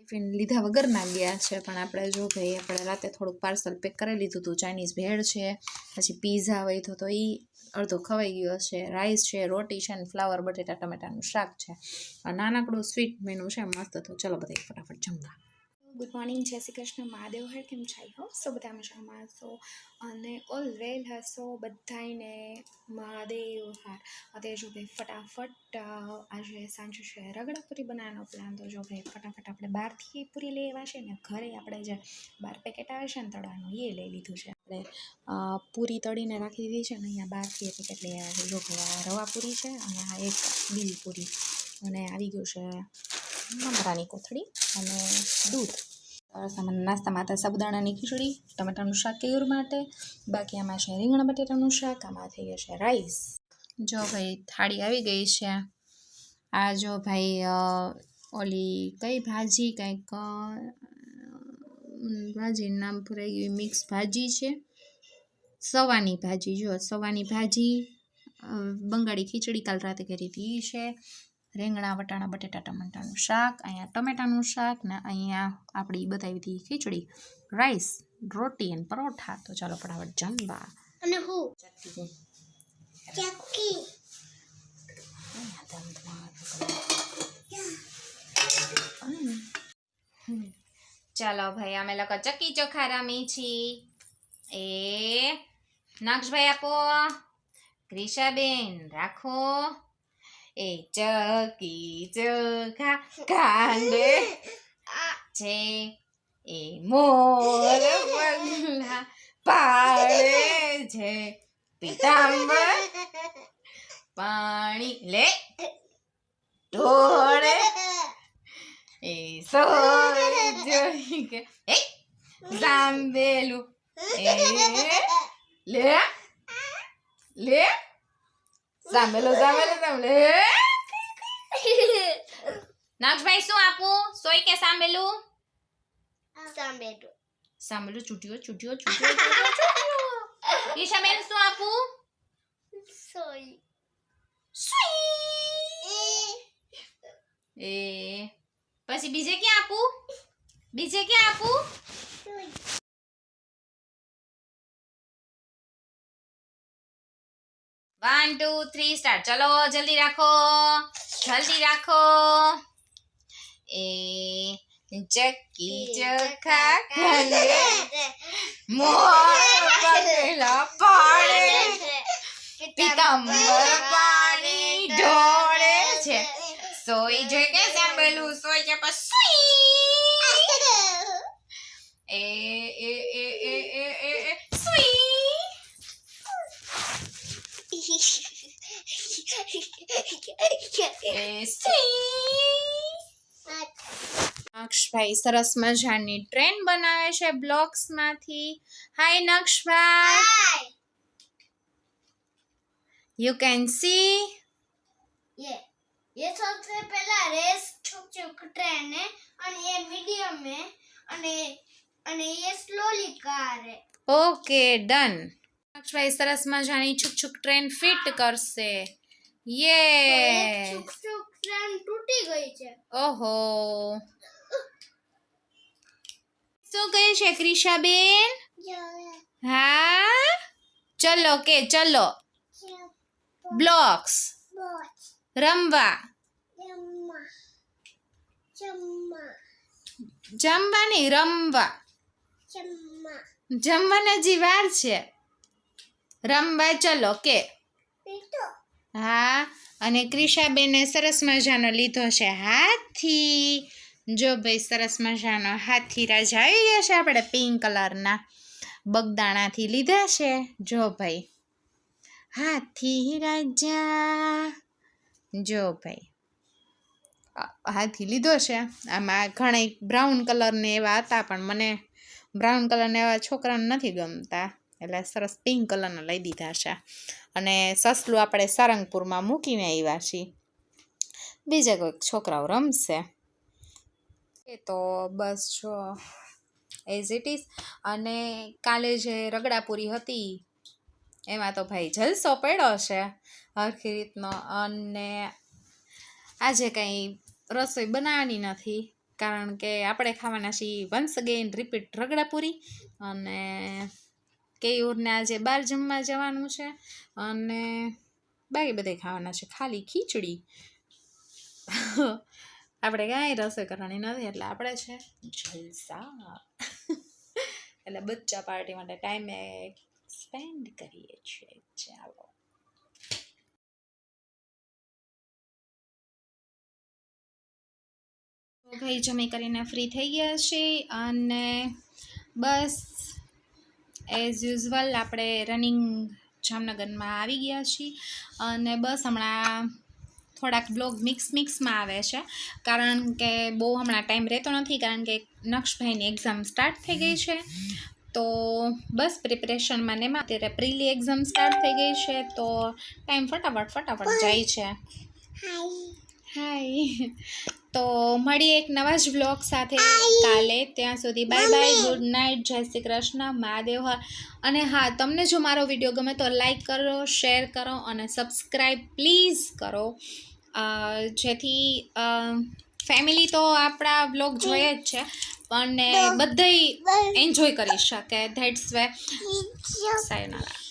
Tiffin લીધા વગરના ગયા છે, પણ આપણે જો ભાઈ આપણે રાતે થોડુંક પાર્સલ પેક કરી લીધું હતું. ચાઇનીઝ ભેળ છે, પછી પીઝા હોય તો એ અડધો ખવાઈ ગયો છે, રાઈસ છે, રોટી છે અને ફ્લાવર બટેટા ટમેટાનું શાક છે. નાનકડું સ્વીટ મેનુ છે મસ્ત. તો ચલો બધા ફટાફટ જમવા. ગુડ મોર્નિંગ, જય શ્રી કૃષ્ણ, મહાદેવ હર, કેમ છો? સો બધા મજામાં છો અને ઓલ વેલ હશો બધાને. મહાદેવ હાર. અત્યારે જો ભાઈ ફટાફટ આજે સાંજે છે રગડાપુરી બનાવવાનો પ્લાન. તો જો ભાઈ ફટાફટ આપણે બહારથી પૂરી લઈ આવ્યા છે ને ઘરે આપણે જે 12 પેકેટ આવે છે ને તળવાનું એ લઈ લીધું છે. આપણે પૂરી તળીને રાખી દીધી છે ને અહીંયા બહારથી પેકેટ લઈ આવ્યા છે. જો ભાઈ આ રવા પૂરી છે અને આ એક બીજી પૂરી અને આવી ગયું છે મમરાની કોથળી અને દૂધ. નાસ્તામાં હતા સાબુદાણાની ખીચડી, ટમેટાનું શાક કેયુર માટે, બાકી આમાં છે રીંગણા બટેટાનું શાક, આમાં થઈ ગયું છે રાઈસ. જો ભાઈ થાળી આવી ગઈ છે. આ જો ભાઈ ઓલી કઈ ભાજી કંઈક ભાજીનું નામ ભૂલાઈ ગયું, મિક્સ ભાજી છે, સવાની ભાજી. જો સવાની ભાજી, બંગાળી ખીચડી કાલ રાતે કરી હતી છે, રીંગણા વટાણા બટેટા ટમેટાનું શાક, અહીંયા ટમેટાનું શાક ને અહીંયા આપણી બતાવી હતી ખીચડી, રાઈસ, રોટી અને પરોઠા. તો ચાલો ફટાફટ જમવા. અને હું ચક્કી ચાલો ભાઈ અમે લોકો ચક્કી ચોખા રમી છી. એ નક્ષભાઈ આપો, ક્રિશાબેન રાખો. એ ચકી ચોખા કાંડે છે, એ મોર પગલા પાડે છે, પીતાંબર પાણી લે ઢોળે, એ સોય જોઈ કે એ સાંભેલું એ લે લે સાંભેલું સાંભેલું સાંભેલું. નાક્ષભાઈ શું આપું, સોય કે સાંભેલું? સાંભેલું. સાંભેલું ચૂંટ્યો ચૂંટ્યો ચૂંટ્યો. ઈશાબેન શું આપું? સોય. એ પછી બીજે ક્યાં આપું, બીજે ક્યાં આપું? 1 2 3 સ્ટાર્ટ. ચલો જલ્દી રાખો, જલ્દી રાખો. એ ચક્કી ચોખા ખાંડે મોર પગલા પાડે, પીતાંબર પાણી ઢોળે છે, સોય જોઈ કે સાંભળેલું, સોય કે પછી એ એ એ એ એ એ સુઈ. નક્ષભાઈ સરસ મજાની ટ્રેન બનાવે છે બ્લોક્સ માંથી. હાય નક્ષભાઈ, યુ કેન સી. ये सबसे पहला रेस छुक छुक ट्रेन है और ये मीडियम है અને ये स्लोली कार है. Okay done. નક્ષભાઈ સરસ મજાની છુક છુક ટ્રેન ફિટ કરશે. યે छुक छुक ट्रेन टूटी गई છે. ઓહો, શું કહે છે ક્રિશાબેન? હા ચલો કે ચલો બ્લોક્સ રમવા. જમવા નહીં રમવા, જમવાના હજી વાર છે, રમવા ચલો કે. હા, અને ક્રિશાબેને સરસ મજાનો લીધો છે હાથી. જો ભાઈ સરસ મજાનો હાથી રાજા આવી ગયા છે, આપણે પિંક કલરના બગદાણાથી લીધા છે. જો ભાઈ હાથી રાજા, જો ભાઈ હાથી લીધો છે. આમાં ઘણા બ્રાઉન કલરને એવા હતા, પણ મને બ્રાઉન કલરને એવા છોકરાને નથી ગમતા, એટલે સરસ પિંક કલરના લઈ દીધા છે. અને સસલું આપણે સારંગપુરમાં મૂકીને આવ્યા છીએ, બીજા કોઈક છોકરાઓ રમશે. એ તો બસ જો એઝ ઇટ ઇઝ. અને કાલે જે રગડાપુરી હતી એમાં તો ભાઈ જલસો પડ્યો છે હરખી રીતનો. અને આજે કંઈ રસોઈ બનાવવાની નથી, કારણ કે આપણે ખાવાના છીએ વન્સ અગેન રિપીટ રગડાપુરી અને કેયુરને આજે બહાર જમવા જવાનું છે અને બાકી બધે ખાવાના છે ખાલી ખીચડી. આપણે કાંઈ રસોઈ કરવાની નથી એટલે આપણે છે જલસા. એટલે બચ્ચા પાર્ટી માટે ટાઈમે સ્પેન્ડ કરીએ છીએ. ચાલો ભાઈ જમી કરીને ફ્રી થઈ ગયા છે અને બસ એઝ યુઝ્યુઅલ આપણે રનિંગ જામનગરમાં આવી ગયા છીએ અને બસ હમણાં થોડાક બ્લોગ મિક્સમાં આવે છે કારણ કે બહુ હમણાં ટાઈમ રહેતો નથી કારણ કે નક્ષભાઈની એક્ઝામ સ્ટાર્ટ થઈ ગઈ છે તો બસ પ્રિપરેશનમાં ને એમાં અત્યારે પ્રીલી એક્ઝામ સ્ટાર્ટ થઈ ગઈ છે તો ટાઈમ ફટાફટ જાય છે. હાય તો મળીએ એક નવા જ બ્લોગ સાથે કાલે. ત્યાં સુધી બાય બાય, ગુડ નાઇટ, જય શ્રી કૃષ્ણ, મહાદેવ હર. અને હા, તમને જો મારો વિડીયો ગમે તો લાઈક કરો, શેર કરો અને સબસ્ક્રાઈબ પ્લીઝ કરો જેથી ફેમિલી તો આપણા બ્લોગ જોઈએ જ છે પણ બધાય એન્જોય કરી શકે. That's way. સાયનારા.